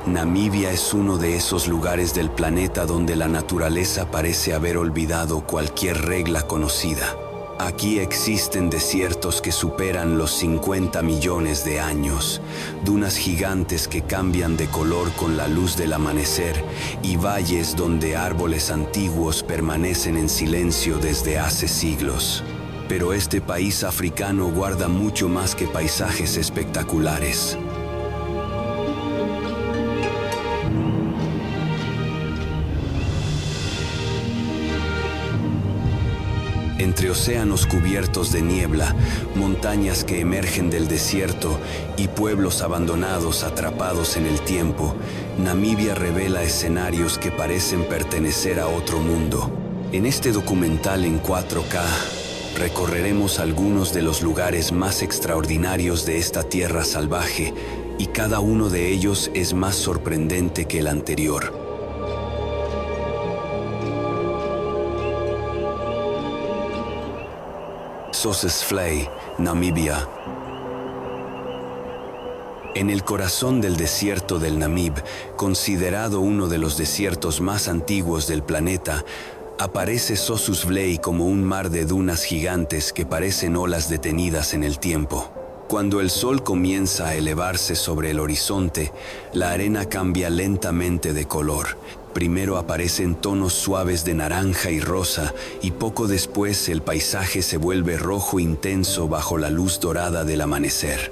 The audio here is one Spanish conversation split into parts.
Namibia es uno de esos lugares del planeta donde la naturaleza parece haber olvidado cualquier regla conocida. Aquí existen desiertos que superan los 50 millones de años, dunas gigantes que cambian de color con la luz del amanecer y valles donde árboles antiguos permanecen en silencio desde hace siglos. Pero este país africano guarda mucho más que paisajes espectaculares. Entre océanos cubiertos de niebla, montañas que emergen del desierto y pueblos abandonados atrapados en el tiempo, Namibia revela escenarios que parecen pertenecer a otro mundo. En este documental en 4K, recorreremos algunos de los lugares más extraordinarios de esta tierra salvaje, y cada uno de ellos es más sorprendente que el anterior. Sossusvlei, Namibia. En el corazón del desierto del Namib, considerado uno de los desiertos más antiguos del planeta, aparece Sossusvlei como un mar de dunas gigantes que parecen olas detenidas en el tiempo. Cuando el sol comienza a elevarse sobre el horizonte, la arena cambia lentamente de color. Primero aparecen tonos suaves de naranja y rosa, y poco después el paisaje se vuelve rojo intenso bajo la luz dorada del amanecer.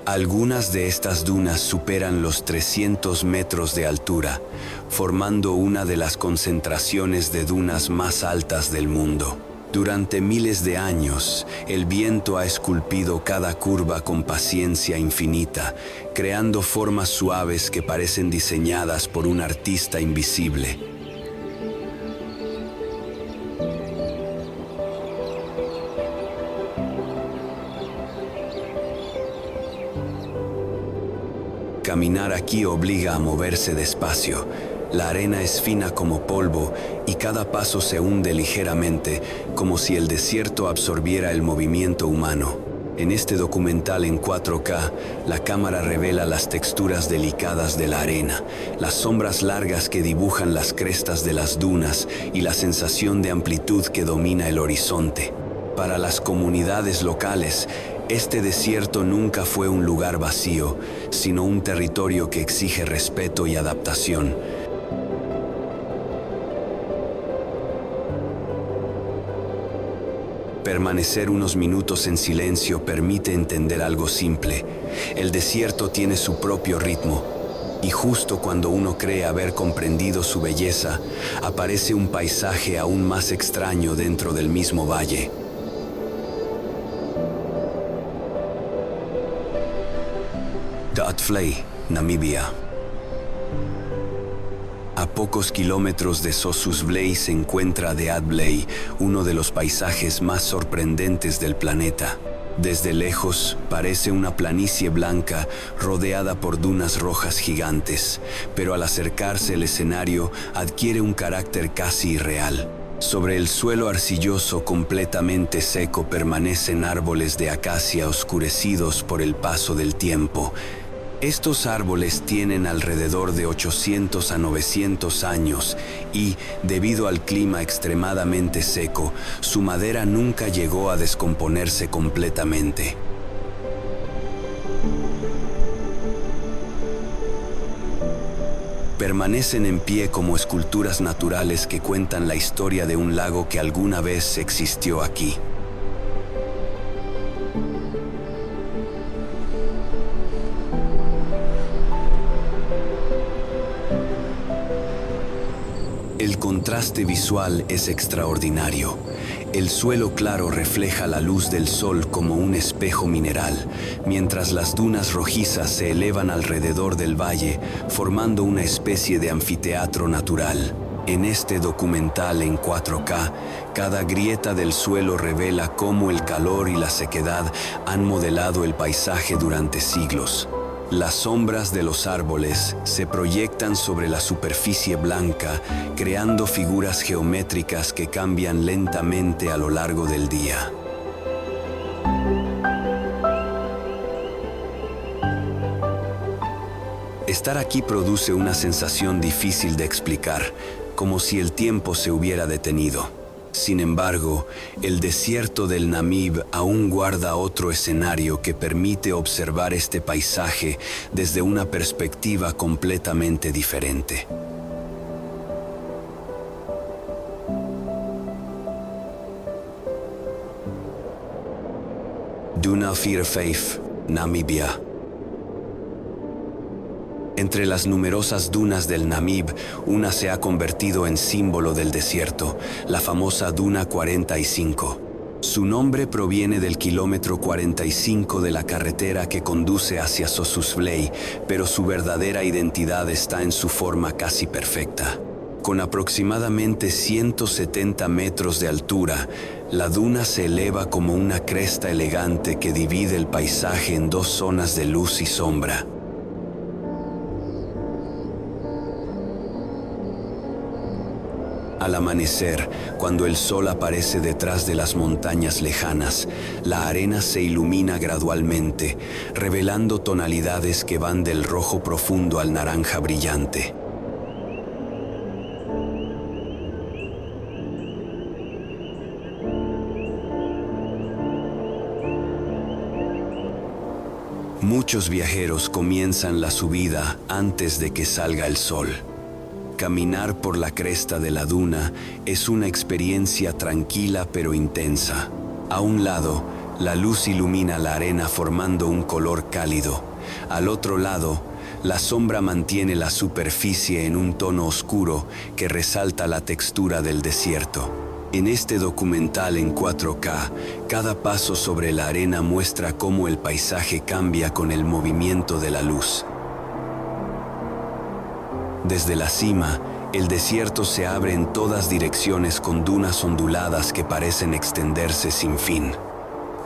Algunas de estas dunas superan los 300 metros de altura, formando una de las concentraciones de dunas más altas del mundo. Durante miles de años, el viento ha esculpido cada curva con paciencia infinita, creando formas suaves que parecen diseñadas por un artista invisible. Caminar aquí obliga a moverse despacio. La arena es fina como polvo y cada paso se hunde ligeramente, como si el desierto absorbiera el movimiento humano. En este documental en 4K, la cámara revela las texturas delicadas de la arena, las sombras largas que dibujan las crestas de las dunas y la sensación de amplitud que domina el horizonte. Para las comunidades locales, este desierto nunca fue un lugar vacío, sino un territorio que exige respeto y adaptación. Permanecer unos minutos en silencio permite entender algo simple. El desierto tiene su propio ritmo, y justo cuando uno cree haber comprendido su belleza, aparece un paisaje aún más extraño dentro del mismo valle. Sossusvlei, Namibia. A pocos kilómetros de Sossusvlei se encuentra The Advlei, uno de los paisajes más sorprendentes del planeta. Desde lejos parece una planicie blanca rodeada por dunas rojas gigantes, pero al acercarse el escenario adquiere un carácter casi irreal. Sobre el suelo arcilloso completamente seco permanecen árboles de acacia oscurecidos por el paso del tiempo. Estos árboles tienen alrededor de 800 a 900 años y, debido al clima extremadamente seco, su madera nunca llegó a descomponerse completamente. Permanecen en pie como esculturas naturales que cuentan la historia de un lago que alguna vez existió aquí. El contraste visual es extraordinario. El suelo claro refleja la luz del sol como un espejo mineral, mientras las dunas rojizas se elevan alrededor del valle, formando una especie de anfiteatro natural. En este documental en 4K, cada grieta del suelo revela cómo el calor y la sequedad han modelado el paisaje durante siglos. Las sombras de los árboles se proyectan sobre la superficie blanca, creando figuras geométricas que cambian lentamente a lo largo del día. Estar aquí produce una sensación difícil de explicar, como si el tiempo se hubiera detenido. Sin embargo, el desierto del Namib aún guarda otro escenario que permite observar este paisaje desde una perspectiva completamente diferente. Duna Firfaith, Namibia. Entre las numerosas dunas del Namib, una se ha convertido en símbolo del desierto, la famosa Duna 45. Su nombre proviene del kilómetro 45 de la carretera que conduce hacia Sossusvlei, pero su verdadera identidad está en su forma casi perfecta. Con aproximadamente 170 metros de altura, la duna se eleva como una cresta elegante que divide el paisaje en dos zonas de luz y sombra. Al amanecer, cuando el sol aparece detrás de las montañas lejanas, la arena se ilumina gradualmente, revelando tonalidades que van del rojo profundo al naranja brillante. Muchos viajeros comienzan la subida antes de que salga el sol. Caminar por la cresta de la duna es una experiencia tranquila pero intensa. A un lado, la luz ilumina la arena formando un color cálido. Al otro lado, la sombra mantiene la superficie en un tono oscuro que resalta la textura del desierto. En este documental en 4K, cada paso sobre la arena muestra cómo el paisaje cambia con el movimiento de la luz. Desde la cima, el desierto se abre en todas direcciones con dunas onduladas que parecen extenderse sin fin.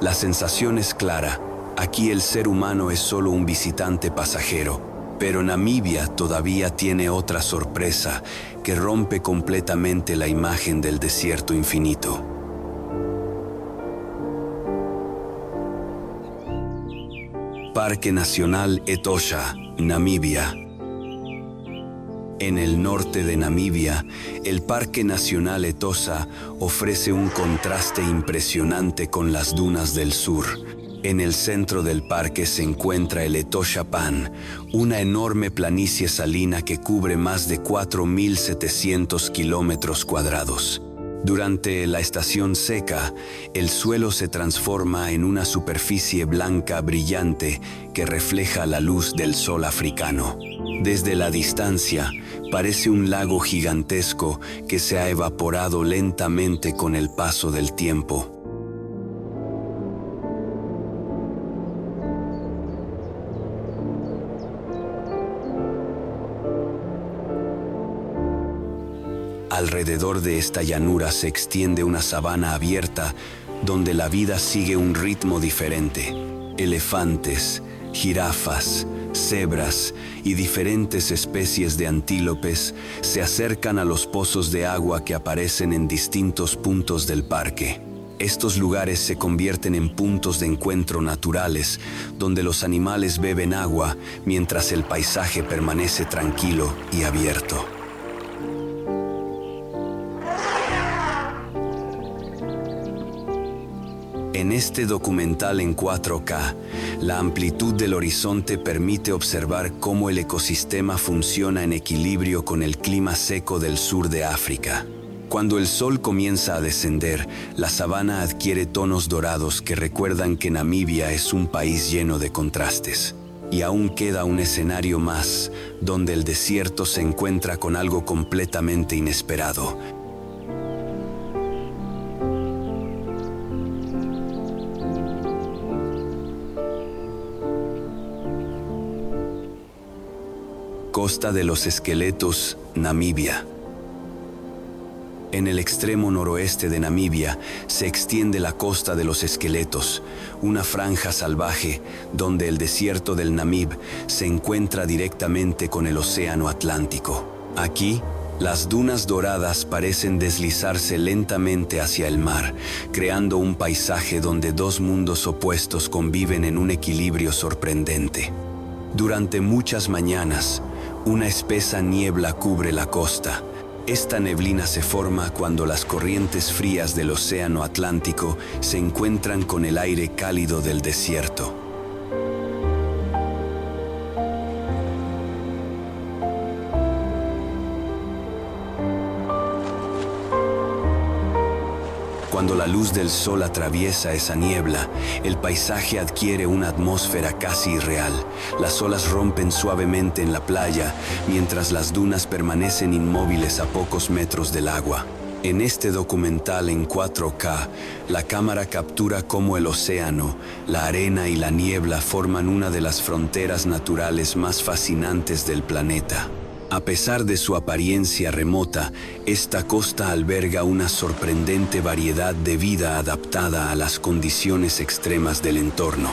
La sensación es clara, aquí el ser humano es solo un visitante pasajero, pero Namibia todavía tiene otra sorpresa que rompe completamente la imagen del desierto infinito. Parque Nacional Etosha, Namibia. En el norte de Namibia, el Parque Nacional Etosha ofrece un contraste impresionante con las dunas del sur. En el centro del parque se encuentra el Etosha Pan, una enorme planicie salina que cubre más de 4.700 kilómetros cuadrados. Durante la estación seca, el suelo se transforma en una superficie blanca brillante que refleja la luz del sol africano. Desde la distancia, parece un lago gigantesco que se ha evaporado lentamente con el paso del tiempo. Alrededor de esta llanura se extiende una sabana abierta donde la vida sigue un ritmo diferente. Elefantes, jirafas, cebras y diferentes especies de antílopes se acercan a los pozos de agua que aparecen en distintos puntos del parque. Estos lugares se convierten en puntos de encuentro naturales, donde los animales beben agua mientras el paisaje permanece tranquilo y abierto. En este documental en 4K, la amplitud del horizonte permite observar cómo el ecosistema funciona en equilibrio con el clima seco del sur de África. Cuando el sol comienza a descender, la sabana adquiere tonos dorados que recuerdan que Namibia es un país lleno de contrastes. Y aún queda un escenario más, donde el desierto se encuentra con algo completamente inesperado. Costa de los Esqueletos, Namibia. En el extremo noroeste de Namibia se extiende la Costa de los Esqueletos, una franja salvaje donde el desierto del Namib se encuentra directamente con el Océano Atlántico. Aquí, las dunas doradas parecen deslizarse lentamente hacia el mar, creando un paisaje donde dos mundos opuestos conviven en un equilibrio sorprendente. Durante muchas mañanas, Una espesa niebla cubre la costa. Esta neblina se forma cuando las corrientes frías del océano Atlántico se encuentran con el aire cálido del desierto. Cuando la luz del sol atraviesa esa niebla, el paisaje adquiere una atmósfera casi irreal. Las olas rompen suavemente en la playa, mientras las dunas permanecen inmóviles a pocos metros del agua. En este documental en 4K, la cámara captura cómo el océano, la arena y la niebla forman una de las fronteras naturales más fascinantes del planeta. A pesar de su apariencia remota, esta costa alberga una sorprendente variedad de vida adaptada a las condiciones extremas del entorno.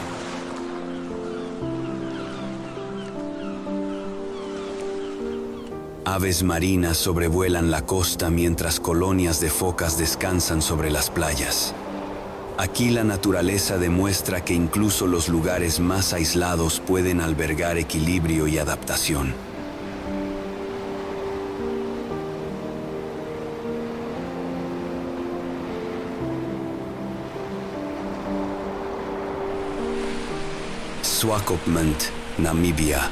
Aves marinas sobrevuelan la costa mientras colonias de focas descansan sobre las playas. Aquí la naturaleza demuestra que incluso los lugares más aislados pueden albergar equilibrio y adaptación. Swakopmund, Namibia.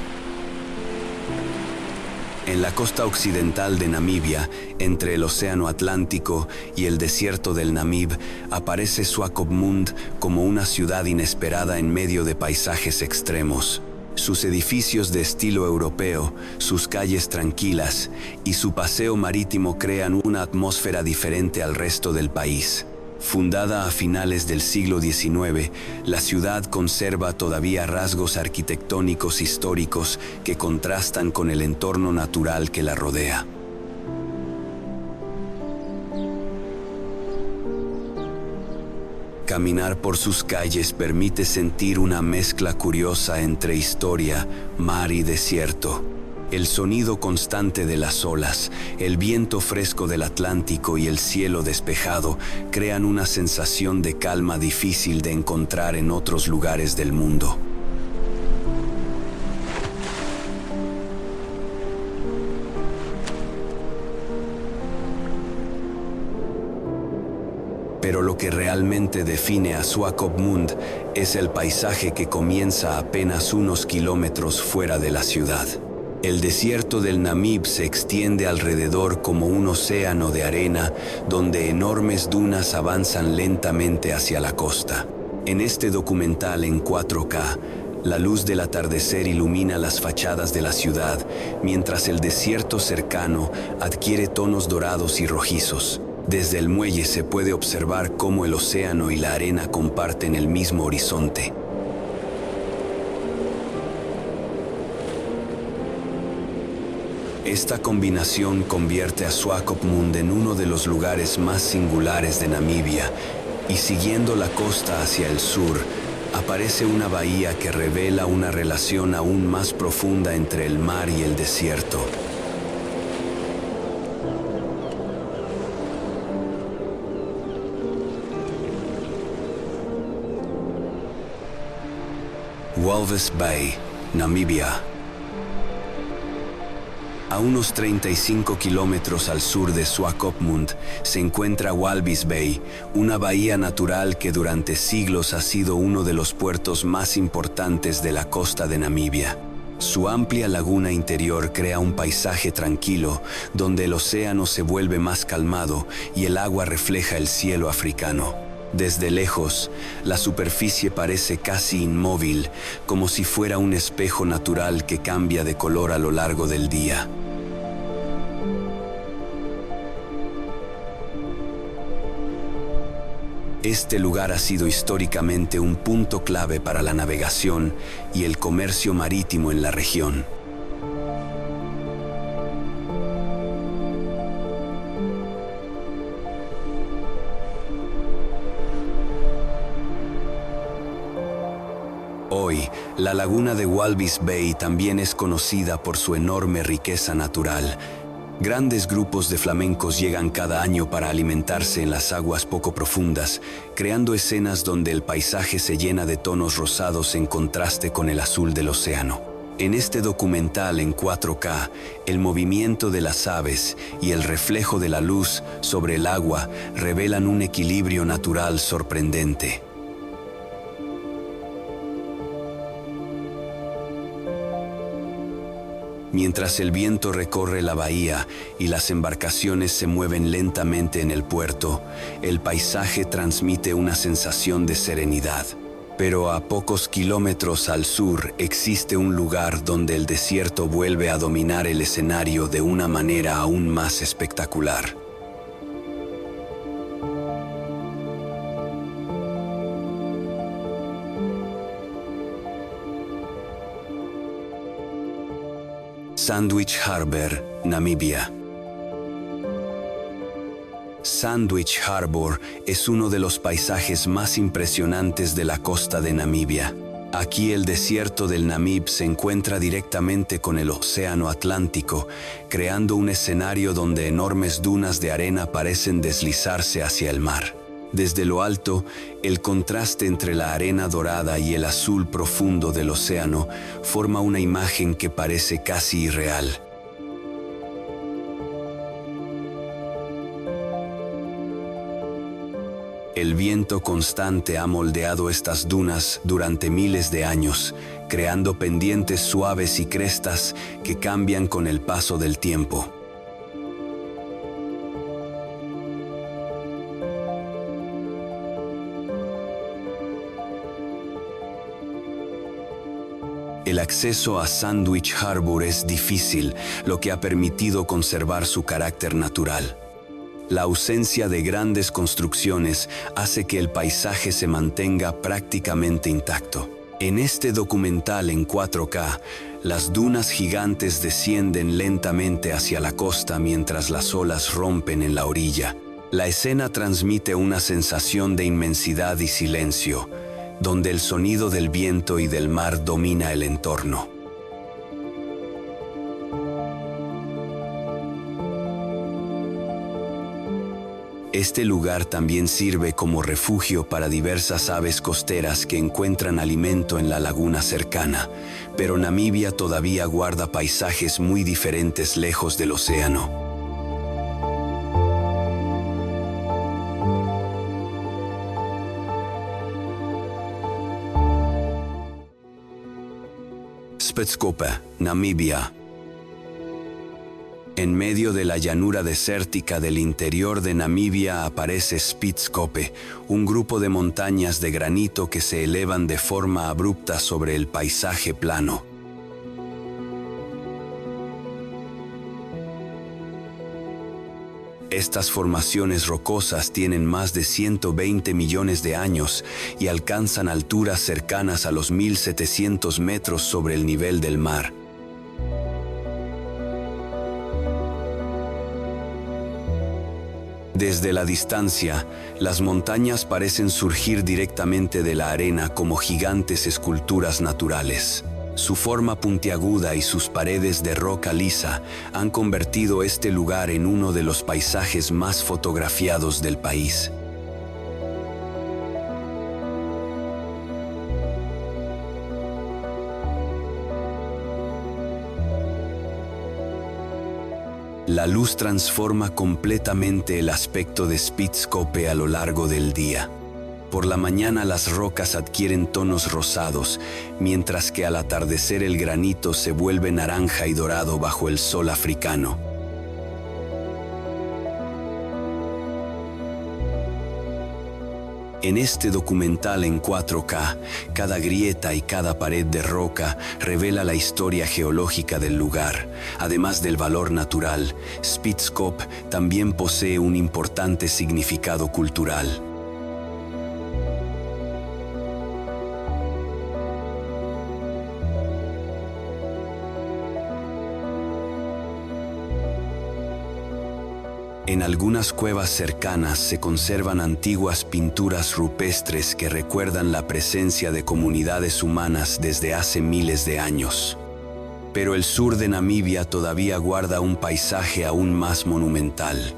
En la costa occidental de Namibia, entre el océano Atlántico y el desierto del Namib, aparece Swakopmund como una ciudad inesperada en medio de paisajes extremos. Sus edificios de estilo europeo, sus calles tranquilas y su paseo marítimo crean una atmósfera diferente al resto del país. Fundada a finales del siglo XIX, la ciudad conserva todavía rasgos arquitectónicos históricos que contrastan con el entorno natural que la rodea. Caminar por sus calles permite sentir una mezcla curiosa entre historia, mar y desierto. El sonido constante de las olas, el viento fresco del Atlántico y el cielo despejado crean una sensación de calma difícil de encontrar en otros lugares del mundo. Pero lo que realmente define a Swakopmund es el paisaje que comienza apenas unos kilómetros fuera de la ciudad. El desierto del Namib se extiende alrededor como un océano de arena, donde enormes dunas avanzan lentamente hacia la costa. En este documental en 4K, la luz del atardecer ilumina las fachadas de la ciudad, mientras el desierto cercano adquiere tonos dorados y rojizos. Desde el muelle se puede observar cómo el océano y la arena comparten el mismo horizonte. Esta combinación convierte a Swakopmund en uno de los lugares más singulares de Namibia, y siguiendo la costa hacia el sur, aparece una bahía que revela una relación aún más profunda entre el mar y el desierto. Walvis Bay, Namibia. A unos 35 kilómetros al sur de Swakopmund se encuentra Walvis Bay, una bahía natural que durante siglos ha sido uno de los puertos más importantes de la costa de Namibia. Su amplia laguna interior crea un paisaje tranquilo, donde el océano se vuelve más calmado y el agua refleja el cielo africano. Desde lejos, la superficie parece casi inmóvil, como si fuera un espejo natural que cambia de color a lo largo del día. Este lugar ha sido históricamente un punto clave para la navegación y el comercio marítimo en la región. Hoy, la laguna de Walvis Bay también es conocida por su enorme riqueza natural. Grandes grupos de flamencos llegan cada año para alimentarse en las aguas poco profundas, creando escenas donde el paisaje se llena de tonos rosados en contraste con el azul del océano. En este documental en 4K, el movimiento de las aves y el reflejo de la luz sobre el agua revelan un equilibrio natural sorprendente. Mientras el viento recorre la bahía y las embarcaciones se mueven lentamente en el puerto, el paisaje transmite una sensación de serenidad. Pero a pocos kilómetros al sur existe un lugar donde el desierto vuelve a dominar el escenario de una manera aún más espectacular. Sandwich Harbour, Namibia. Sandwich Harbour es uno de los paisajes más impresionantes de la costa de Namibia. Aquí el desierto del Namib se encuentra directamente con el Océano Atlántico, creando un escenario donde enormes dunas de arena parecen deslizarse hacia el mar. Desde lo alto, el contraste entre la arena dorada y el azul profundo del océano forma una imagen que parece casi irreal. El viento constante ha moldeado estas dunas durante miles de años, creando pendientes suaves y crestas que cambian con el paso del tiempo. El acceso a Sandwich Harbour es difícil, lo que ha permitido conservar su carácter natural. La ausencia de grandes construcciones hace que el paisaje se mantenga prácticamente intacto. En este documental en 4K, las dunas gigantes descienden lentamente hacia la costa mientras las olas rompen en la orilla. La escena transmite una sensación de inmensidad y silencio, donde el sonido del viento y del mar domina el entorno. Este lugar también sirve como refugio para diversas aves costeras que encuentran alimento en la laguna cercana, pero Namibia todavía guarda paisajes muy diferentes lejos del océano. Spitskope, Namibia. En medio de la llanura desértica del interior de Namibia aparece Spitskope, un grupo de montañas de granito que se elevan de forma abrupta sobre el paisaje plano. Estas formaciones rocosas tienen más de 120 millones de años y alcanzan alturas cercanas a los 1.700 metros sobre el nivel del mar. Desde la distancia, las montañas parecen surgir directamente de la arena como gigantes esculturas naturales. Su forma puntiaguda y sus paredes de roca lisa han convertido este lugar en uno de los paisajes más fotografiados del país. La luz transforma completamente el aspecto de Spitskope a lo largo del día. Por la mañana las rocas adquieren tonos rosados, mientras que al atardecer el granito se vuelve naranja y dorado bajo el sol africano. En este documental en 4K, cada grieta y cada pared de roca revela la historia geológica del lugar. Además del valor natural, Spitskope también posee un importante significado cultural. En algunas cuevas cercanas se conservan antiguas pinturas rupestres que recuerdan la presencia de comunidades humanas desde hace miles de años. Pero el sur de Namibia todavía guarda un paisaje aún más monumental.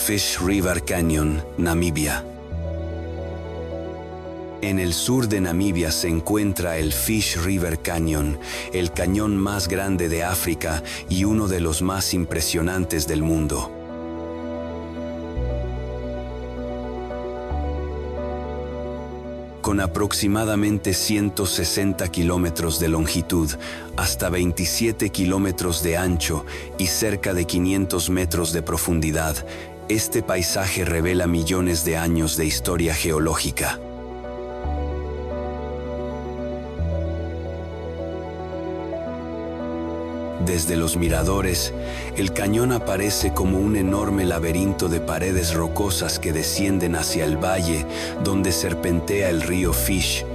Fish River Canyon, Namibia. En el sur de Namibia se encuentra el Fish River Canyon, el cañón más grande de África y uno de los más impresionantes del mundo. Con aproximadamente 160 kilómetros de longitud, hasta 27 kilómetros de ancho y cerca de 500 metros de profundidad, este paisaje revela millones de años de historia geológica. Desde los miradores, el cañón aparece como un enorme laberinto de paredes rocosas que descienden hacia el valle, donde serpentea el río Fish.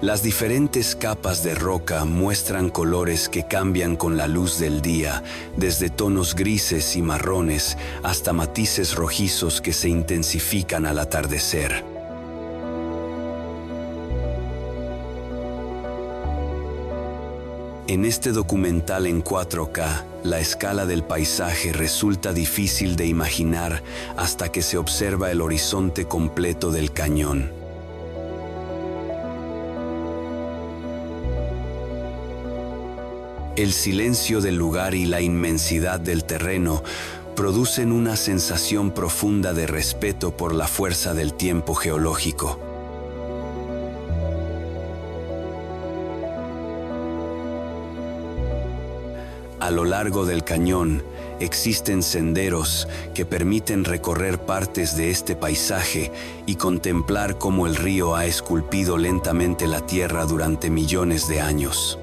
Las diferentes capas de roca muestran colores que cambian con la luz del día, desde tonos grises y marrones hasta matices rojizos que se intensifican al atardecer. En este documental en 4K, la escala del paisaje resulta difícil de imaginar hasta que se observa el horizonte completo del cañón. El silencio del lugar y la inmensidad del terreno producen una sensación profunda de respeto por la fuerza del tiempo geológico. A lo largo del cañón existen senderos que permiten recorrer partes de este paisaje y contemplar cómo el río ha esculpido lentamente la tierra durante millones de años.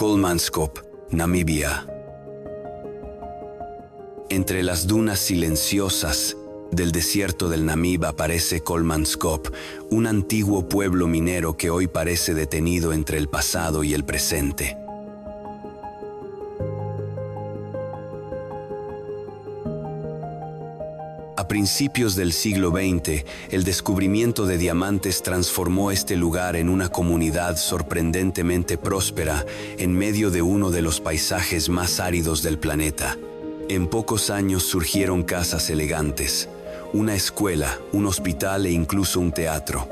Kolmanskop, Namibia. Entre las dunas silenciosas del desierto del Namib aparece Kolmanskop, un antiguo pueblo minero que hoy parece detenido entre el pasado y el presente. A principios del siglo XX, el descubrimiento de diamantes transformó este lugar en una comunidad sorprendentemente próspera en medio de uno de los paisajes más áridos del planeta. En pocos años surgieron casas elegantes, una escuela, un hospital e incluso un teatro.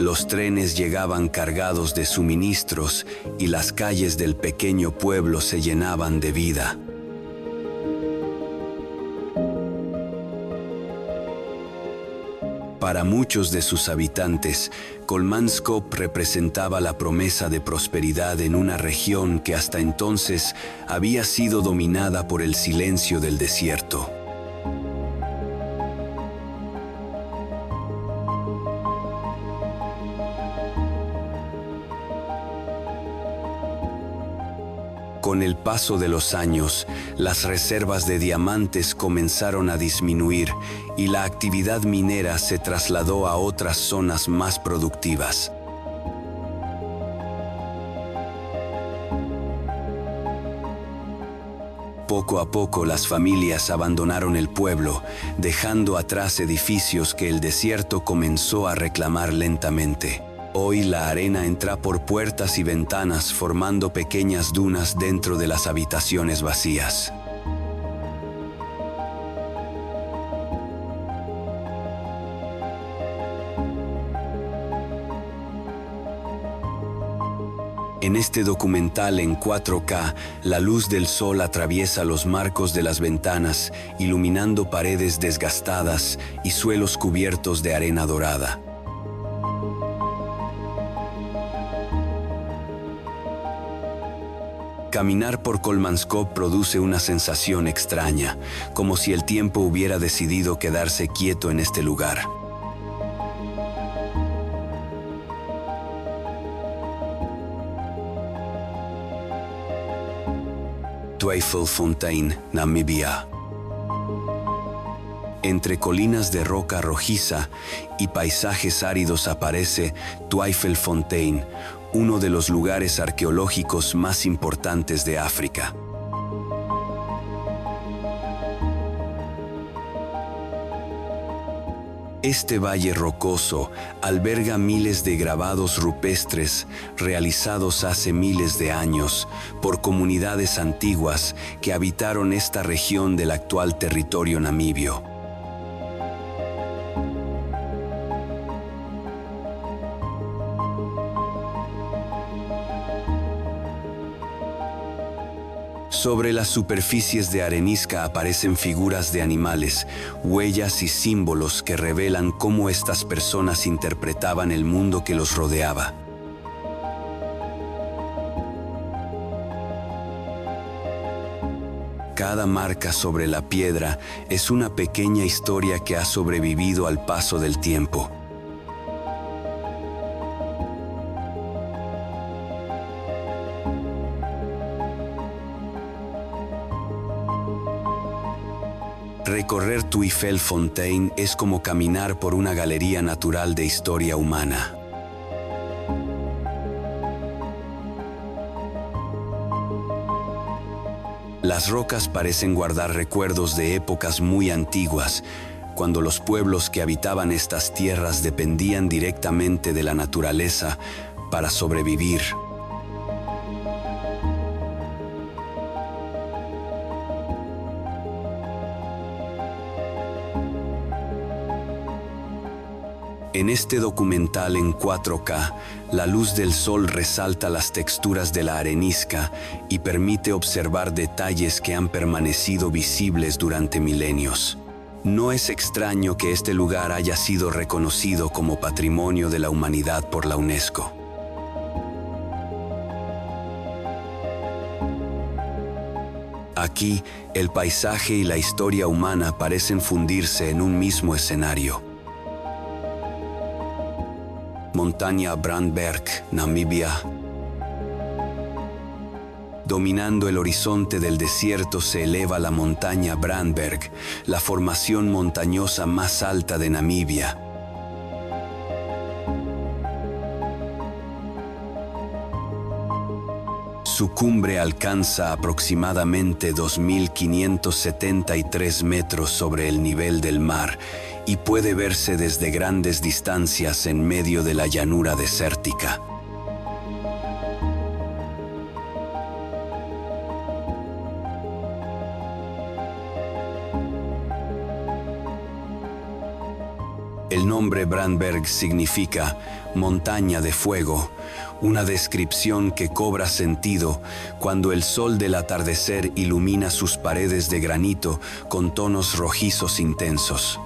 Los trenes llegaban cargados de suministros y las calles del pequeño pueblo se llenaban de vida. Para muchos de sus habitantes, Kolmanskop representaba la promesa de prosperidad en una región que hasta entonces había sido dominada por el silencio del desierto. Con el paso de los años, las reservas de diamantes comenzaron a disminuir y la actividad minera se trasladó a otras zonas más productivas. Poco a poco las familias abandonaron el pueblo, dejando atrás edificios que el desierto comenzó a reclamar lentamente. Hoy la arena entra por puertas y ventanas formando pequeñas dunas dentro de las habitaciones vacías. En este documental en 4K, la luz del sol atraviesa los marcos de las ventanas, iluminando paredes desgastadas y suelos cubiertos de arena dorada. Caminar por Kolmanskop produce una sensación extraña, como si el tiempo hubiera decidido quedarse quieto en este lugar. Twijfelfontein, Namibia. Entre colinas de roca rojiza y paisajes áridos aparece Twijfelfontein, uno de los lugares arqueológicos más importantes de África. Este valle rocoso alberga miles de grabados rupestres realizados hace miles de años por comunidades antiguas que habitaron esta región del actual territorio namibio. Sobre las superficies de arenisca aparecen figuras de animales, huellas y símbolos que revelan cómo estas personas interpretaban el mundo que los rodeaba. Cada marca sobre la piedra es una pequeña historia que ha sobrevivido al paso del tiempo. Recorrer Twijfelfontein es como caminar por una galería natural de historia humana. Las rocas parecen guardar recuerdos de épocas muy antiguas, cuando los pueblos que habitaban estas tierras dependían directamente de la naturaleza para sobrevivir. En este documental en 4K, la luz del sol resalta las texturas de la arenisca y permite observar detalles que han permanecido visibles durante milenios. No es extraño que este lugar haya sido reconocido como Patrimonio de la Humanidad por la UNESCO. Aquí, el paisaje y la historia humana parecen fundirse en un mismo escenario. Montaña Brandberg, Namibia. Dominando el horizonte del desierto se eleva la montaña Brandberg, la formación montañosa más alta de Namibia. Su cumbre alcanza aproximadamente 2.573 metros sobre el nivel del mar y puede verse desde grandes distancias en medio de la llanura desértica. El nombre Brandberg significa montaña de fuego, una descripción que cobra sentido cuando el sol del atardecer ilumina sus paredes de granito con tonos rojizos intensos.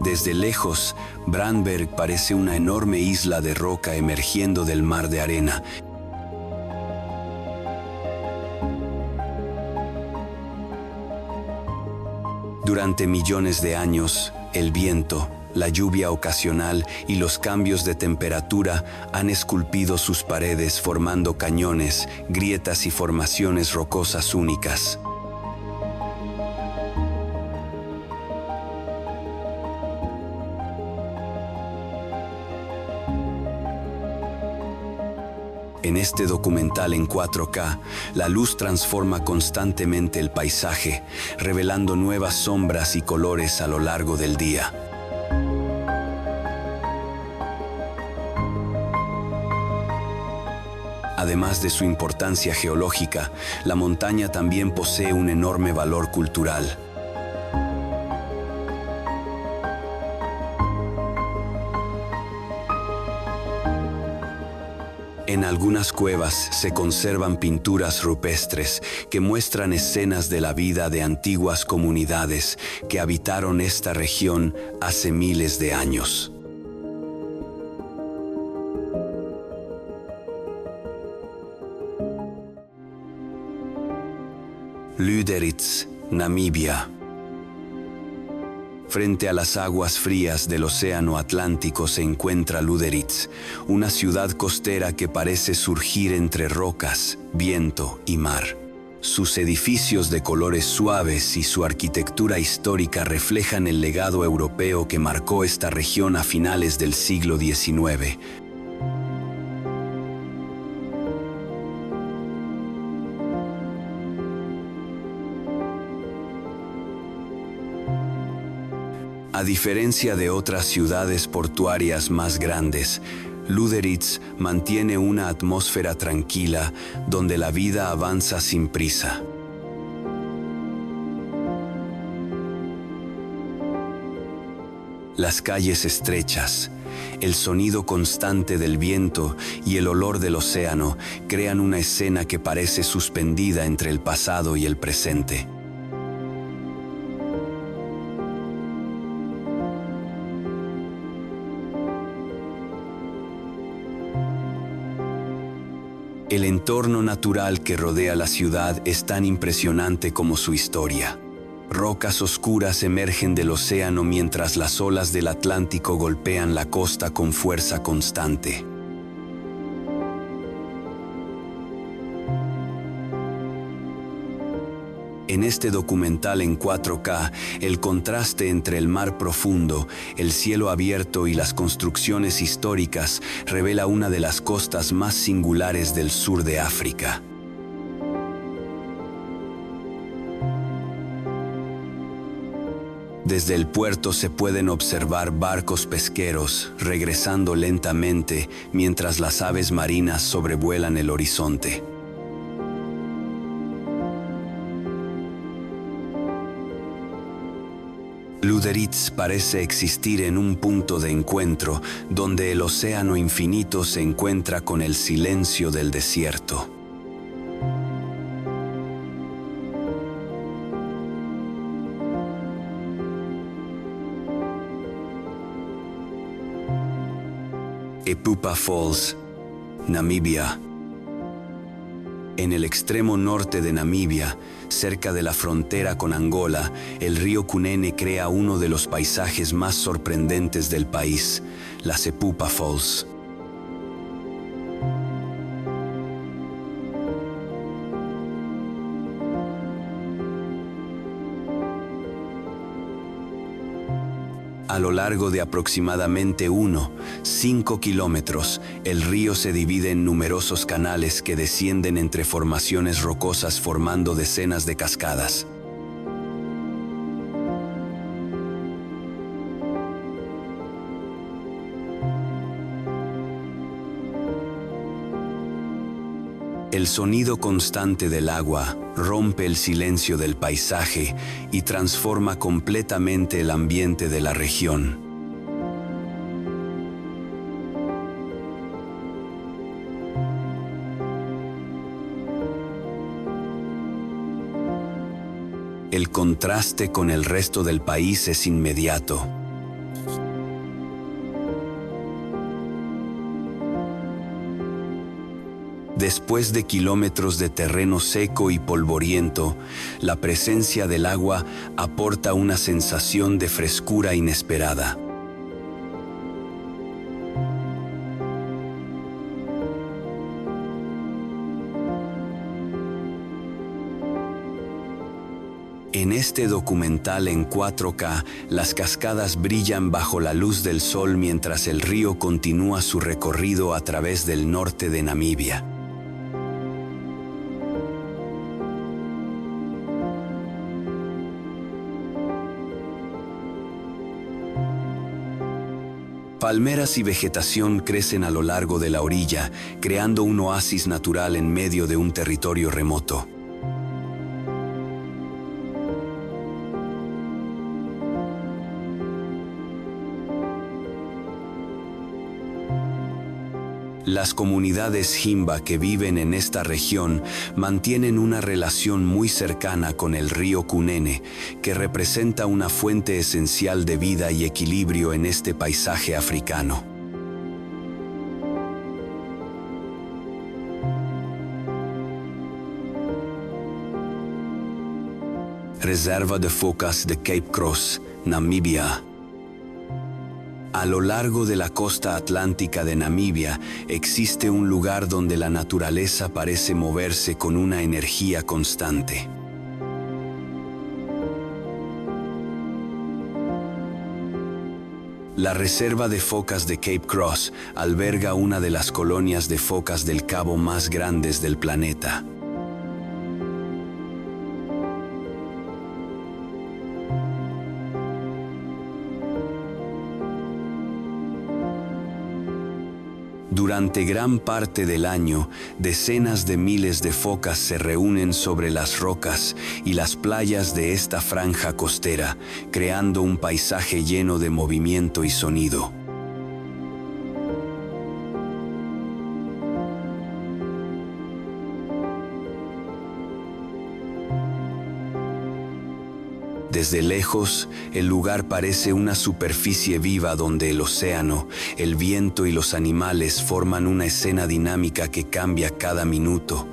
Desde lejos, Brandberg parece una enorme isla de roca emergiendo del mar de arena. Durante millones de años, el viento, la lluvia ocasional y los cambios de temperatura han esculpido sus paredes formando cañones, grietas y formaciones rocosas únicas. En este documental en 4K, la luz transforma constantemente el paisaje, revelando nuevas sombras y colores a lo largo del día. Además de su importancia geológica, la montaña también posee un enorme valor cultural. En algunas cuevas se conservan pinturas rupestres que muestran escenas de la vida de antiguas comunidades que habitaron esta región hace miles de años. Lüderitz, Namibia. Frente a las aguas frías del Océano Atlántico se encuentra Lüderitz, una ciudad costera que parece surgir entre rocas, viento y mar. Sus edificios de colores suaves y su arquitectura histórica reflejan el legado europeo que marcó esta región a finales del siglo XIX. A diferencia de otras ciudades portuarias más grandes, Lüderitz mantiene una atmósfera tranquila donde la vida avanza sin prisa. Las calles estrechas, el sonido constante del viento y el olor del océano crean una escena que parece suspendida entre el pasado y el presente. El entorno natural que rodea la ciudad es tan impresionante como su historia. Rocas oscuras emergen del océano mientras las olas del Atlántico golpean la costa con fuerza constante. En este documental en 4K, el contraste entre el mar profundo, el cielo abierto y las construcciones históricas revela una de las costas más singulares del sur de África. Desde el puerto se pueden observar barcos pesqueros regresando lentamente mientras las aves marinas sobrevuelan el horizonte. Lüderitz parece existir en un punto de encuentro donde el océano infinito se encuentra con el silencio del desierto. Epupa Falls, Namibia. En el extremo norte de Namibia, cerca de la frontera con Angola, el río Kunene crea uno de los paisajes más sorprendentes del país, las Epupa Falls. A lo largo de aproximadamente 5 kilómetros, el río se divide en numerosos canales que descienden entre formaciones rocosas formando decenas de cascadas. El sonido constante del agua rompe el silencio del paisaje y transforma completamente el ambiente de la región. El contraste con el resto del país es inmediato. Después de kilómetros de terreno seco y polvoriento, la presencia del agua aporta una sensación de frescura inesperada. En este documental en 4K, las cascadas brillan bajo la luz del sol mientras el río continúa su recorrido a través del norte de Namibia. Palmeras y vegetación crecen a lo largo de la orilla, creando un oasis natural en medio de un territorio remoto. Las comunidades Himba que viven en esta región mantienen una relación muy cercana con el río Kunene, que representa una fuente esencial de vida y equilibrio en este paisaje africano. Reserva de focas de Cape Cross, Namibia. A lo largo de la costa atlántica de Namibia existe un lugar donde la naturaleza parece moverse con una energía constante. La reserva de focas de Cape Cross alberga una de las colonias de focas del cabo más grandes del planeta. Durante gran parte del año, decenas de miles de focas se reúnen sobre las rocas y las playas de esta franja costera, creando un paisaje lleno de movimiento y sonido. Desde lejos, el lugar parece una superficie viva donde el océano, el viento y los animales forman una escena dinámica que cambia cada minuto.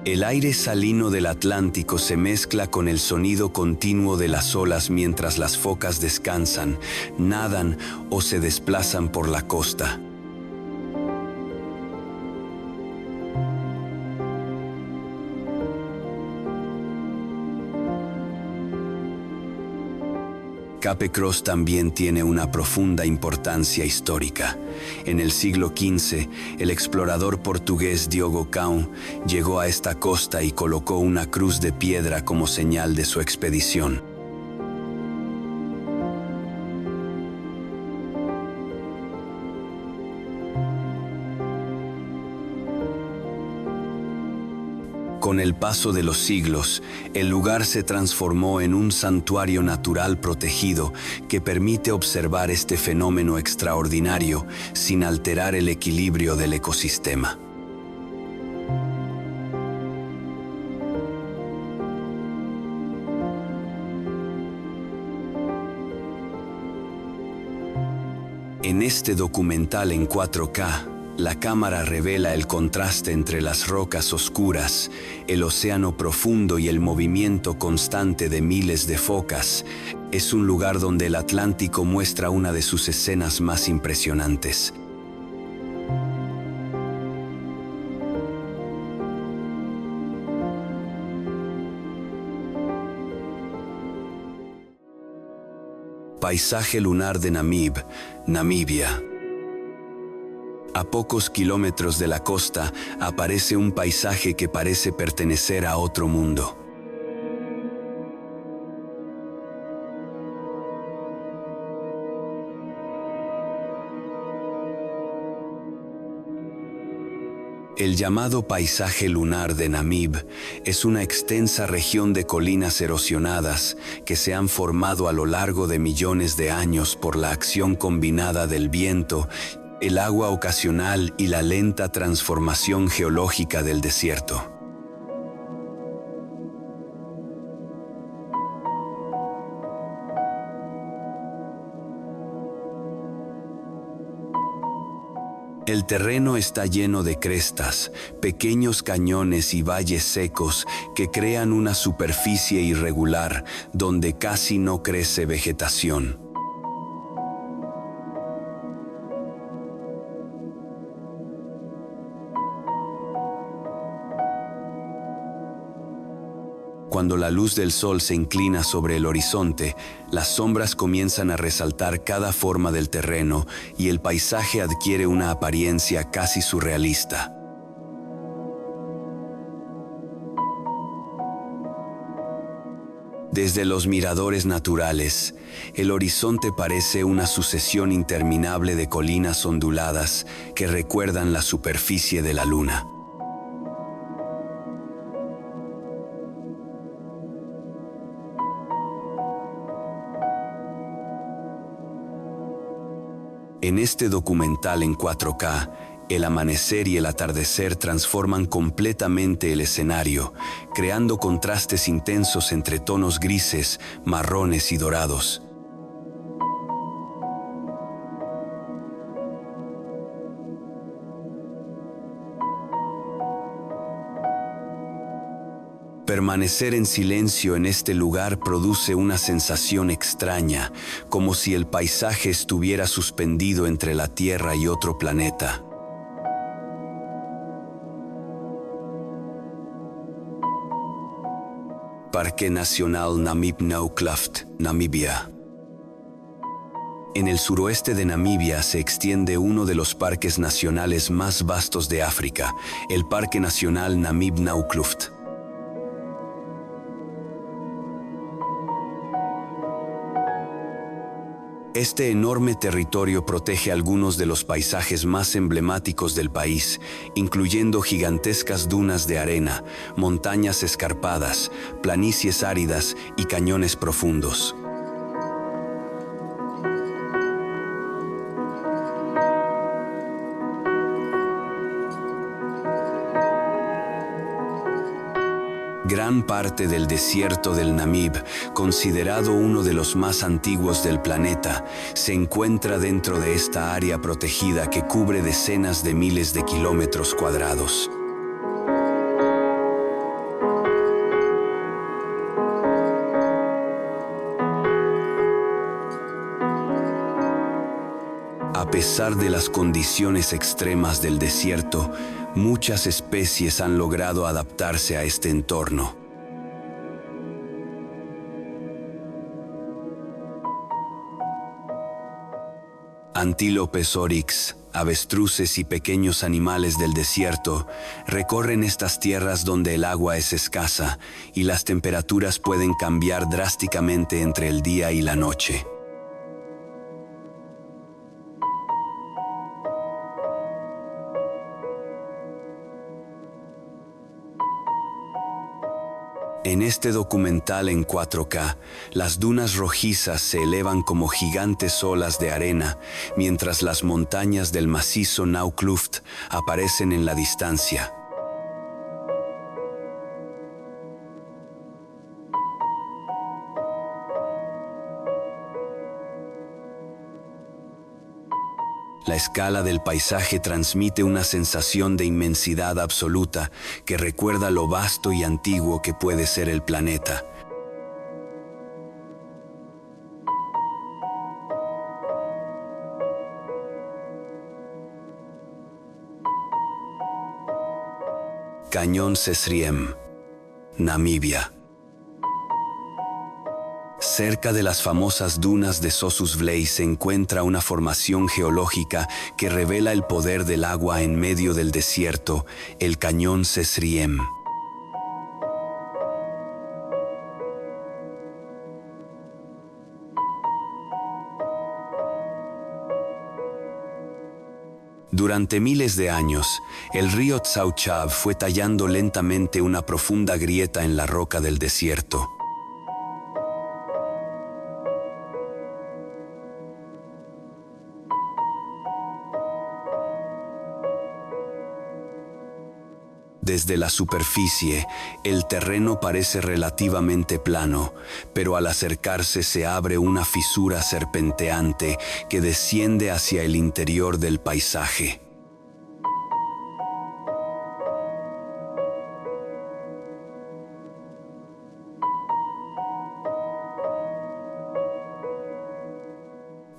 El aire salino del Atlántico se mezcla con el sonido continuo de las olas mientras las focas descansan, nadan o se desplazan por la costa. Cape Cross también tiene una profunda importancia histórica. En el siglo XV, el explorador portugués Diogo Cao llegó a esta costa y colocó una cruz de piedra como señal de su expedición. Con el paso de los siglos, el lugar se transformó en un santuario natural protegido que permite observar este fenómeno extraordinario sin alterar el equilibrio del ecosistema. En este documental en 4K, la cámara revela el contraste entre las rocas oscuras, el océano profundo y el movimiento constante de miles de focas. Es un lugar donde el Atlántico muestra una de sus escenas más impresionantes. Paisaje lunar de Namibia. A pocos kilómetros de la costa aparece un paisaje que parece pertenecer a otro mundo. El llamado paisaje lunar de Namib es una extensa región de colinas erosionadas que se han formado a lo largo de millones de años por la acción combinada del viento, el agua ocasional y la lenta transformación geológica del desierto. El terreno está lleno de crestas, pequeños cañones y valles secos que crean una superficie irregular donde casi no crece vegetación. Cuando la luz del sol se inclina sobre el horizonte, las sombras comienzan a resaltar cada forma del terreno y el paisaje adquiere una apariencia casi surrealista. Desde los miradores naturales, el horizonte parece una sucesión interminable de colinas onduladas que recuerdan la superficie de la luna. En este documental en 4K, el amanecer y el atardecer transforman completamente el escenario, creando contrastes intensos entre tonos grises, marrones y dorados. Permanecer en silencio en este lugar produce una sensación extraña, como si el paisaje estuviera suspendido entre la Tierra y otro planeta. Parque Nacional Namib-Naukluft, Namibia. En el suroeste de Namibia se extiende uno de los parques nacionales más vastos de África, el Parque Nacional Namib-Naukluft. Este enorme territorio protege algunos de los paisajes más emblemáticos del país, incluyendo gigantescas dunas de arena, montañas escarpadas, planicies áridas y cañones profundos. Gran parte del desierto del Namib, considerado uno de los más antiguos del planeta, se encuentra dentro de esta área protegida que cubre decenas de miles de kilómetros cuadrados. A pesar de las condiciones extremas del desierto, muchas especies han logrado adaptarse a este entorno. Antílopes oryx, avestruces y pequeños animales del desierto recorren estas tierras donde el agua es escasa y las temperaturas pueden cambiar drásticamente entre el día y la noche. En este documental en 4K, las dunas rojizas se elevan como gigantes olas de arena, mientras las montañas del macizo Naukluft aparecen en la distancia. La escala del paisaje transmite una sensación de inmensidad absoluta que recuerda lo vasto y antiguo que puede ser el planeta. Cañón Sesriem, Namibia. Cerca de las famosas dunas de Sossusvlei se encuentra una formación geológica que revela el poder del agua en medio del desierto, el Cañón Sesriem. Durante miles de años, el río Tsauchab fue tallando lentamente una profunda grieta en la roca del desierto. Desde la superficie, el terreno parece relativamente plano, pero al acercarse se abre una fisura serpenteante que desciende hacia el interior del paisaje.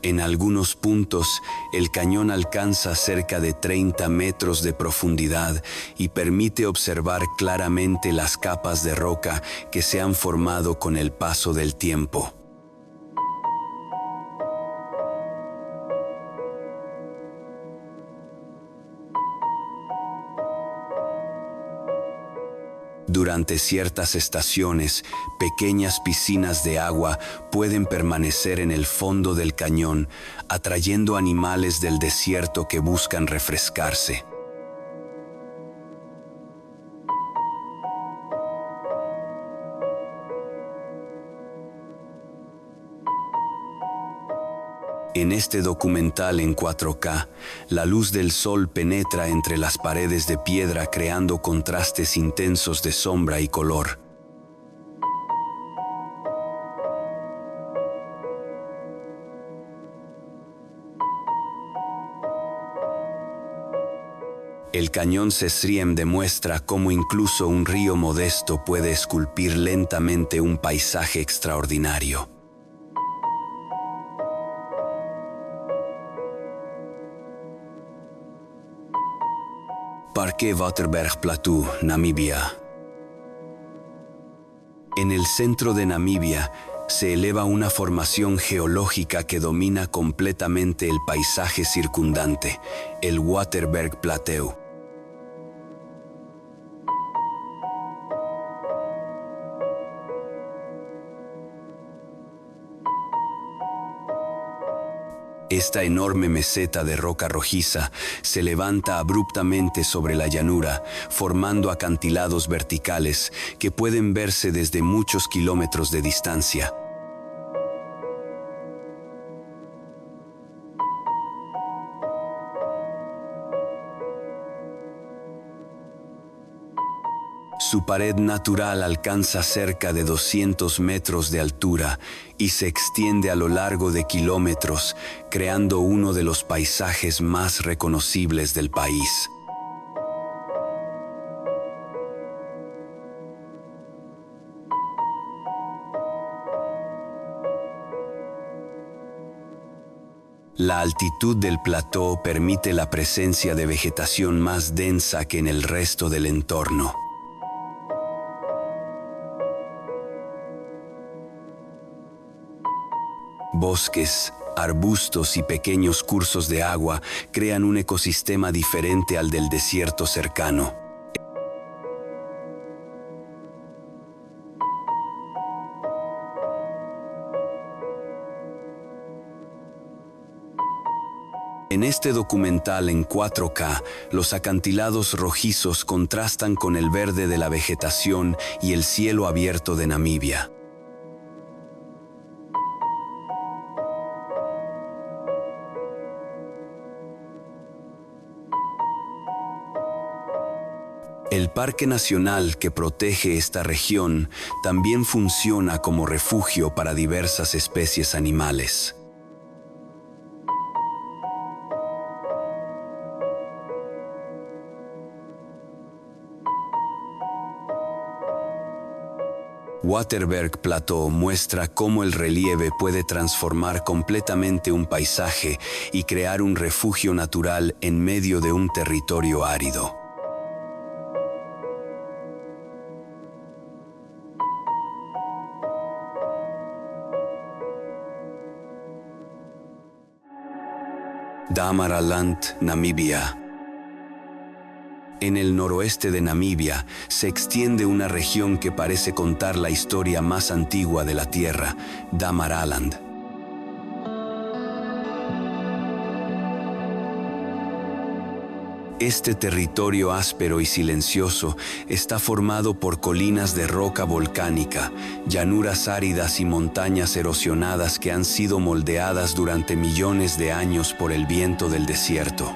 En algunos puntos, el cañón alcanza cerca de 30 metros de profundidad y permite observar claramente las capas de roca que se han formado con el paso del tiempo. Durante ciertas estaciones, pequeñas piscinas de agua pueden permanecer en el fondo del cañón, atrayendo animales del desierto que buscan refrescarse. En este documental en 4K, la luz del sol penetra entre las paredes de piedra creando contrastes intensos de sombra y color. El cañón Sesriem demuestra cómo incluso un río modesto puede esculpir lentamente un paisaje extraordinario. Parque Waterberg Plateau, Namibia. En el centro de Namibia se eleva una formación geológica que domina completamente el paisaje circundante, el Waterberg Plateau. Esta enorme meseta de roca rojiza se levanta abruptamente sobre la llanura, formando acantilados verticales que pueden verse desde muchos kilómetros de distancia. Su pared natural alcanza cerca de 200 metros de altura y se extiende a lo largo de kilómetros, creando uno de los paisajes más reconocibles del país. La altitud del plató permite la presencia de vegetación más densa que en el resto del entorno. Bosques, arbustos y pequeños cursos de agua crean un ecosistema diferente al del desierto cercano. En este documental en 4K, los acantilados rojizos contrastan con el verde de la vegetación y el cielo abierto de Namibia. El Parque Nacional que protege esta región también funciona como refugio para diversas especies animales. Waterberg Plateau muestra cómo el relieve puede transformar completamente un paisaje y crear un refugio natural en medio de un territorio árido. Damaraland, Namibia. En el noroeste de Namibia se extiende una región que parece contar la historia más antigua de la Tierra, Damaraland. Este territorio áspero y silencioso está formado por colinas de roca volcánica, llanuras áridas y montañas erosionadas que han sido moldeadas durante millones de años por el viento del desierto.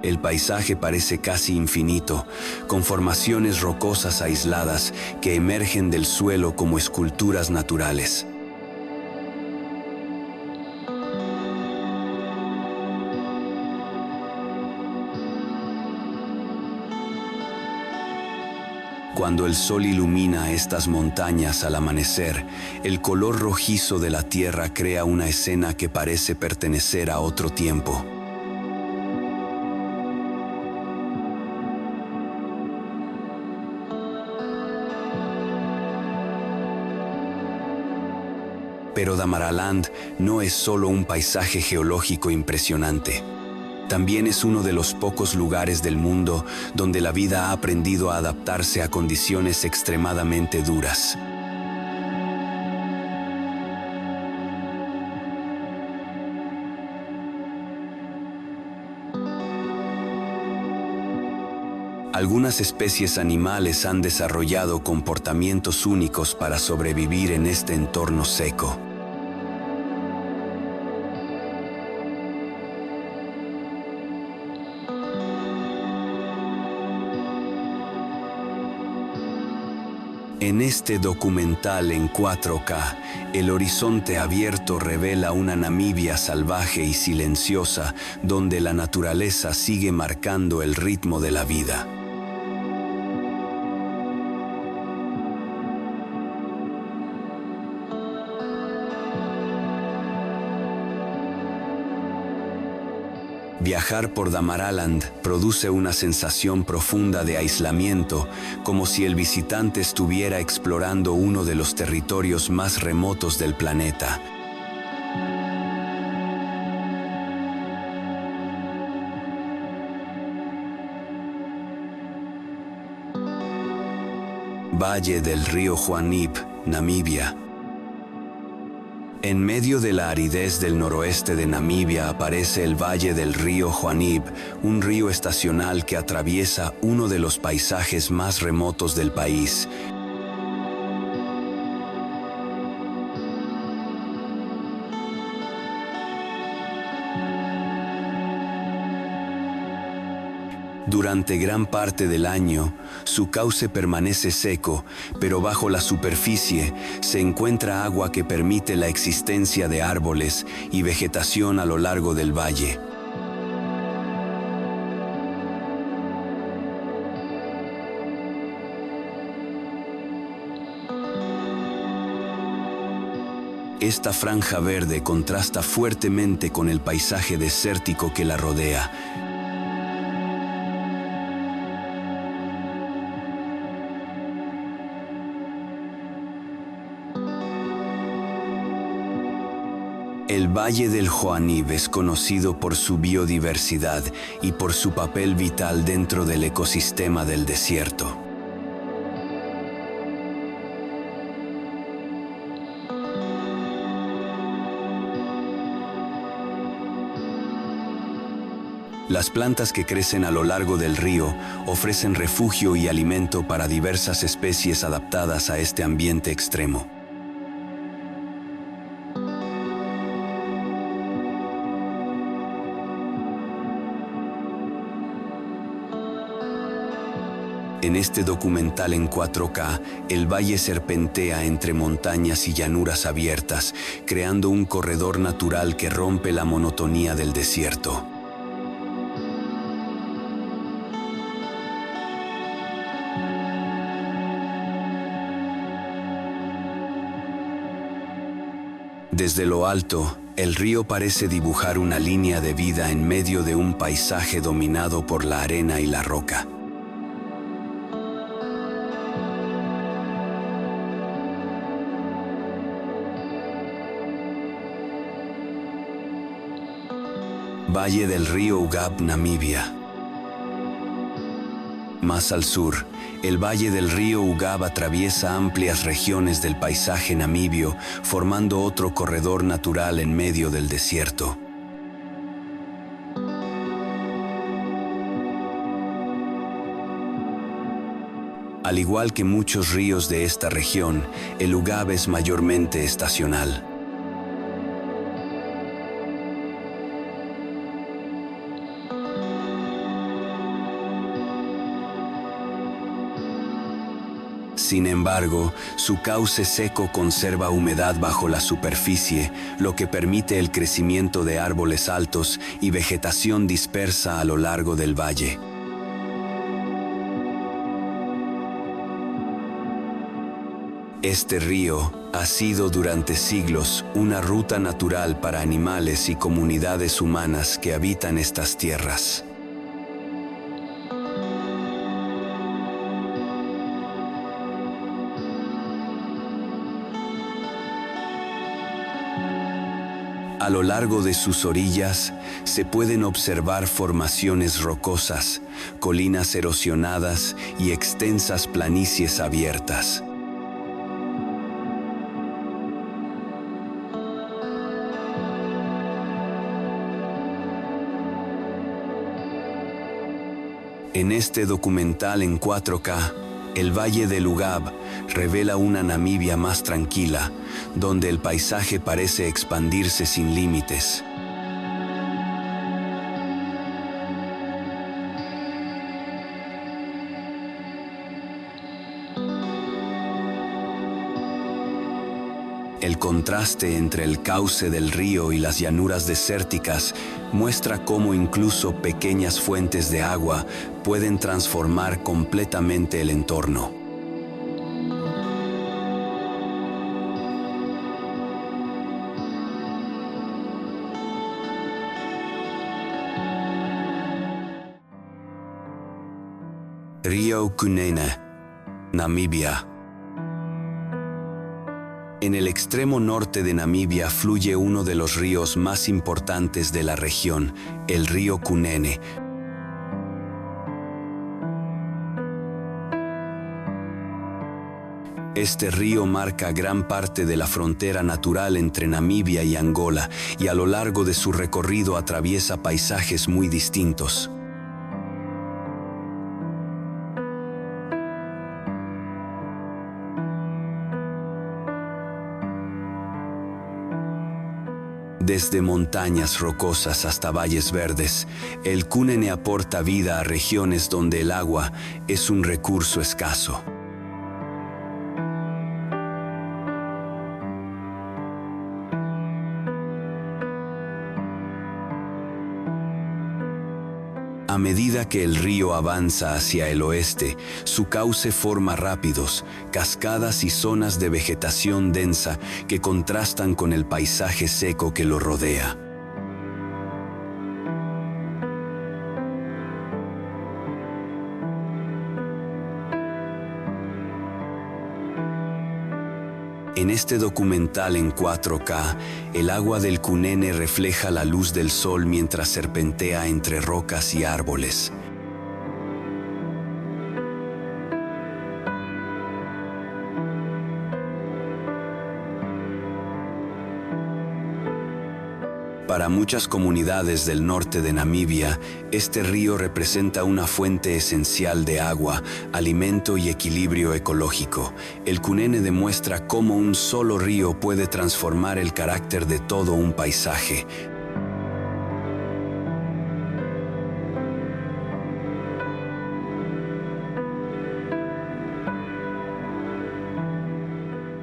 El paisaje parece casi infinito, con formaciones rocosas aisladas que emergen del suelo como esculturas naturales. Cuando el sol ilumina estas montañas al amanecer, el color rojizo de la tierra crea una escena que parece pertenecer a otro tiempo. Pero Damaraland no es solo un paisaje geológico impresionante. También es uno de los pocos lugares del mundo donde la vida ha aprendido a adaptarse a condiciones extremadamente duras. Algunas especies animales han desarrollado comportamientos únicos para sobrevivir en este entorno seco. En este documental en 4K, el horizonte abierto revela una Namibia salvaje y silenciosa, donde la naturaleza sigue marcando el ritmo de la vida. Viajar por Damaraland produce una sensación profunda de aislamiento, como si el visitante estuviera explorando uno de los territorios más remotos del planeta. Valle del río Juanip, Namibia. En medio de la aridez del noroeste de Namibia aparece el Valle del río Juanip, un río estacional que atraviesa uno de los paisajes más remotos del país. Durante gran parte del año, su cauce permanece seco, pero bajo la superficie se encuentra agua que permite la existencia de árboles y vegetación a lo largo del valle. Esta franja verde contrasta fuertemente con el paisaje desértico que la rodea. El Valle del Juanip es conocido por su biodiversidad y por su papel vital dentro del ecosistema del desierto. Las plantas que crecen a lo largo del río ofrecen refugio y alimento para diversas especies adaptadas a este ambiente extremo. En este documental en 4K, el valle serpentea entre montañas y llanuras abiertas, creando un corredor natural que rompe la monotonía del desierto. Desde lo alto, el río parece dibujar una línea de vida en medio de un paisaje dominado por la arena y la roca. Valle del río Ugab, Namibia. Más al sur, el valle del río Ugab atraviesa amplias regiones del paisaje namibio, formando otro corredor natural en medio del desierto. Al igual que muchos ríos de esta región, el Ugab es mayormente estacional. Sin embargo, su cauce seco conserva humedad bajo la superficie, lo que permite el crecimiento de árboles altos y vegetación dispersa a lo largo del valle. Este río ha sido durante siglos una ruta natural para animales y comunidades humanas que habitan estas tierras. A lo largo de sus orillas se pueden observar formaciones rocosas, colinas erosionadas y extensas planicies abiertas. En este documental en 4K, el Valle del Ugab revela una Namibia más tranquila, donde el paisaje parece expandirse sin límites. El contraste entre el cauce del río y las llanuras desérticas muestra cómo incluso pequeñas fuentes de agua pueden transformar completamente el entorno. Río Kunene, Namibia. En el extremo norte de Namibia fluye uno de los ríos más importantes de la región, el río Kunene. Este río marca gran parte de la frontera natural entre Namibia y Angola, y a lo largo de su recorrido atraviesa paisajes muy distintos. Desde montañas rocosas hasta valles verdes, el Kunene aporta vida a regiones donde el agua es un recurso escaso. A medida que el río avanza hacia el oeste, su cauce forma rápidos, cascadas y zonas de vegetación densa que contrastan con el paisaje seco que lo rodea. En este documental en 4K, el agua del Kunene refleja la luz del sol mientras serpentea entre rocas y árboles. Para muchas comunidades del norte de Namibia, este río representa una fuente esencial de agua, alimento y equilibrio ecológico. El Kunene demuestra cómo un solo río puede transformar el carácter de todo un paisaje.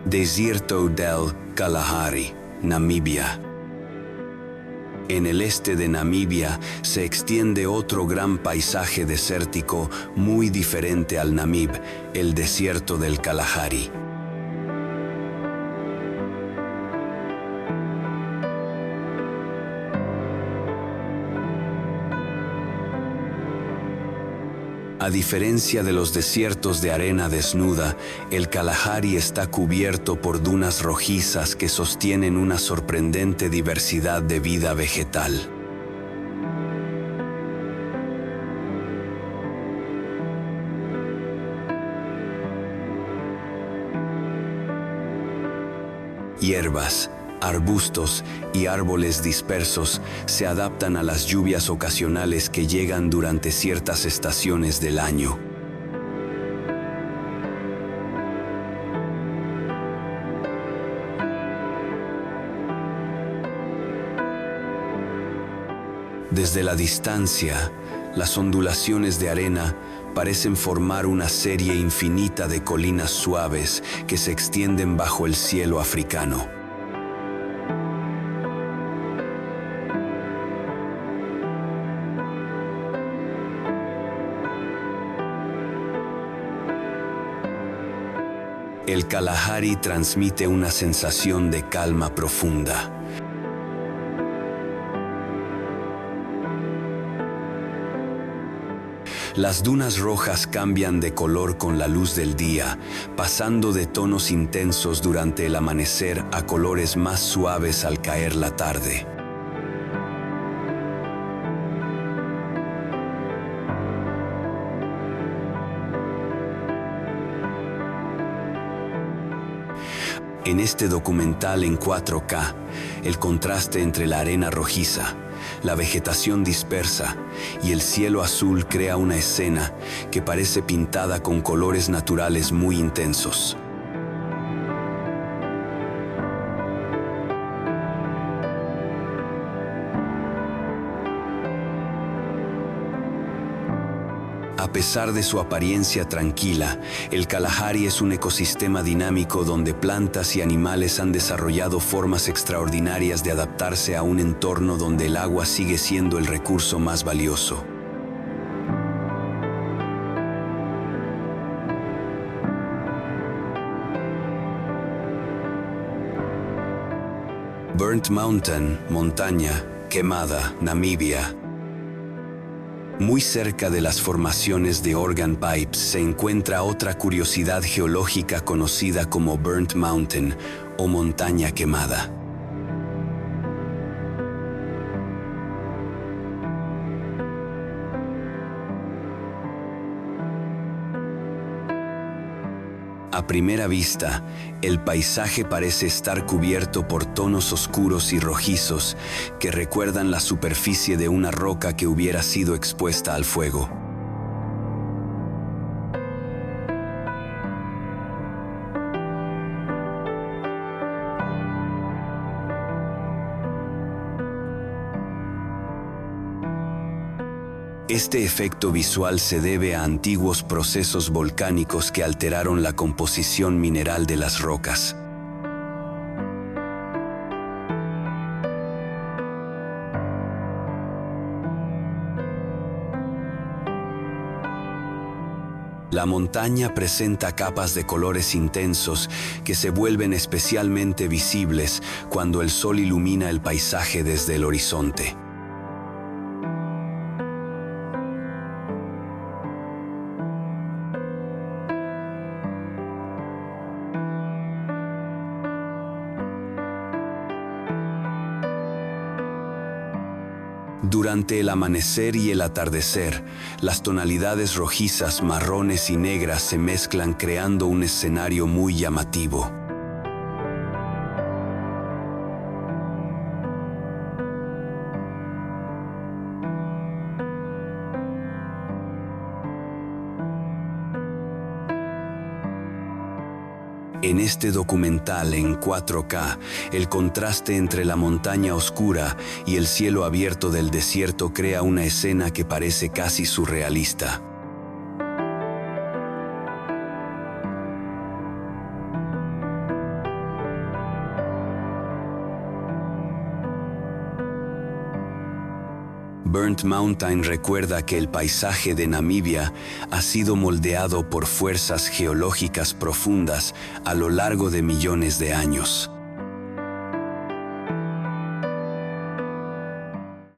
Desierto del Kalahari, Namibia. En el este de Namibia se extiende otro gran paisaje desértico muy diferente al Namib, el desierto del Kalahari. A diferencia de los desiertos de arena desnuda, el Kalahari está cubierto por dunas rojizas que sostienen una sorprendente diversidad de vida vegetal. Hierbas, arbustos y árboles dispersos se adaptan a las lluvias ocasionales que llegan durante ciertas estaciones del año. Desde la distancia, las ondulaciones de arena parecen formar una serie infinita de colinas suaves que se extienden bajo el cielo africano. El Kalahari transmite una sensación de calma profunda. Las dunas rojas cambian de color con la luz del día, pasando de tonos intensos durante el amanecer a colores más suaves al caer la tarde. En este documental en 4K, el contraste entre la arena rojiza, la vegetación dispersa y el cielo azul crea una escena que parece pintada con colores naturales muy intensos. A pesar de su apariencia tranquila, el Kalahari es un ecosistema dinámico donde plantas y animales han desarrollado formas extraordinarias de adaptarse a un entorno donde el agua sigue siendo el recurso más valioso. Burnt Mountain, montaña quemada, Namibia. Muy cerca de las formaciones de Organ Pipes se encuentra otra curiosidad geológica conocida como Burnt Mountain o montaña quemada. A primera vista, el paisaje parece estar cubierto por tonos oscuros y rojizos que recuerdan la superficie de una roca que hubiera sido expuesta al fuego. Este efecto visual se debe a antiguos procesos volcánicos que alteraron la composición mineral de las rocas. La montaña presenta capas de colores intensos que se vuelven especialmente visibles cuando el sol ilumina el paisaje desde el horizonte. Durante el amanecer y el atardecer, las tonalidades rojizas, marrones y negras se mezclan creando un escenario muy llamativo. En este documental en 4K, el contraste entre la montaña oscura y el cielo abierto del desierto crea una escena que parece casi surrealista. Burnt Mountain recuerda que el paisaje de Namibia ha sido moldeado por fuerzas geológicas profundas a lo largo de millones de años.